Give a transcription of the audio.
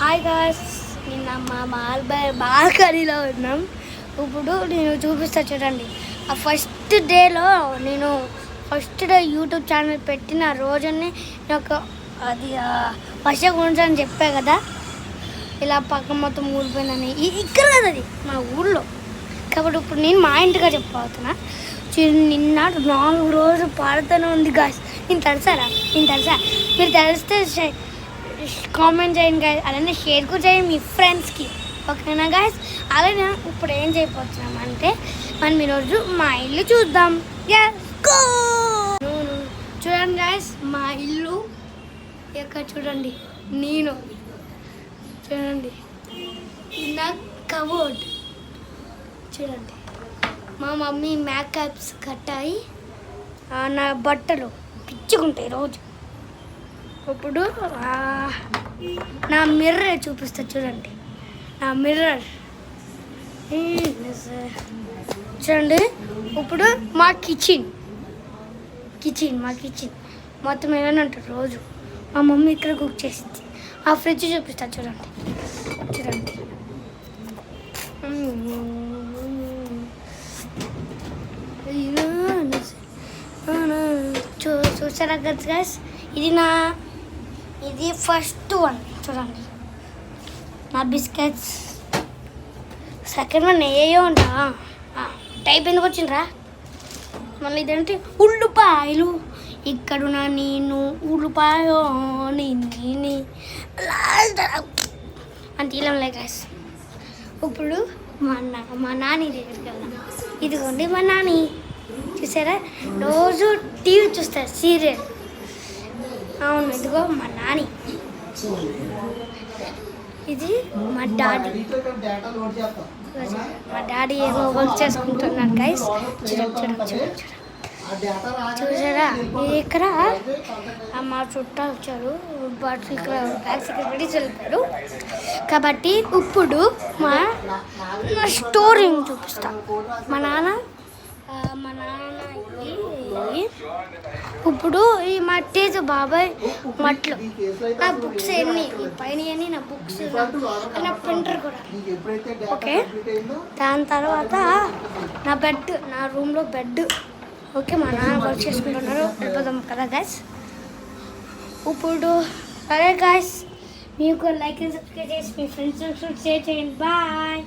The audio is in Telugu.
హాయ్ గాయ్స్, నిన్న మా బాల్కనీలో ఉన్నాం. ఇప్పుడు నేను చూపిస్తా చూడండి. ఆ ఫస్ట్ డేలో నేను ఫస్ట్ డే యూట్యూబ్ ఛానల్ పెట్టిన రోజునే నాకు అది వర్షం గురించి అని చెప్పా కదా, ఇలా పక్క మొత్తం ఊరిపోయిందని. ఇక్కడ కదా అది మా ఊళ్ళో. కాబట్టి ఇప్పుడు నేను మా ఇంటిగా చెప్పబోతున్నా. నిన్న 4 రోజులు పాడుతూనే ఉంది గాయ్స్. నేను తెలుసా మీరు తెలిస్తే కామెంట్ చేయండి గాయస్, అలానే షేర్ కూడా చేయండి మీ ఫ్రెండ్స్కి, ఓకేనా గాయస్? అలానే ఇప్పుడు ఏం చేయబోతున్నాం అంటే మనం ఈరోజు మా ఇల్లు చూద్దాం. చూడండి గాయస్, మా ఇల్లు ఇక్కడ చూడండి. నేను చూడండి, నా కబోర్డ్ చూడండి. మా మమ్మీ మేకప్స్ కట్టాయి, నా బట్టలు పిచ్చుకుంటాయి రోజు. ఇప్పుడు నా మిర్రర్ చూపిస్తా చూడండి. నా మిర్రర్ చూడండి. ఇప్పుడు మా కిచెన్ మొత్తం ఏమైనా ఉంటుంది రోజు. మా మమ్మీ ఇక్కడ కుక్ చేసింది. ఆ ఫ్రిడ్జ్ చూపిస్తా చూడండి. చూసారా గైస్, ఇది ఫస్ట్ వన్ చూడండి. నా బిస్కెట్స్. సెకండ్ వన్ ఏయో ఉంటా టైప్ ఎందుకు వచ్చిండ్రా. మళ్ళీ ఇదేంటి ఉల్లిపాయలు. ఇక్కడున్న నేను ఉల్లిపాయ అంటే ఇలా లే గైస్. ఇప్పుడు మా నాని దగ్గరికి వెళ్దాం. ఇదిగోండి మా నాని. చూసారా, రోజు టీవీ చూస్తారు, సీరియల్. అవును, ఇదిగో మా నాని. ఇది మా డాడీ ఏమో వర్క్ చేసుకుంటున్నాడు గైస్. చూసారా, ఇక్కడ మా చుట్టాలు వచ్చారు. బట్టలు ఇక్కడ బ్యాగ్స్ ఇక్కడ రెడీ చల్పారు. కాబట్టి ఇప్పుడు నా స్టోరీ చూపిస్తా. మా నాన్న ఇప్పుడు ఈ మా తేజ బాబాయ్ మట్లు. నా బుక్స్ ఎన్ని ఈ పైన అన్ని నా బుక్స్, నా ప్రింటర్ కూడా. ఓకే, దాని తర్వాత నా రూమ్లో బెడ్. ఓకే, మా నాన్న వర్క్ చేసుకుంటున్నారు. వెళ్ళిపోదాం కదా గైస్. ఇప్పుడు సరే గైస్, మీకు లైక్ అండ్ సబ్స్క్రైబ్ చేసి మీ ఫ్రెండ్స్ షేర్ చేయండి. బాయ్.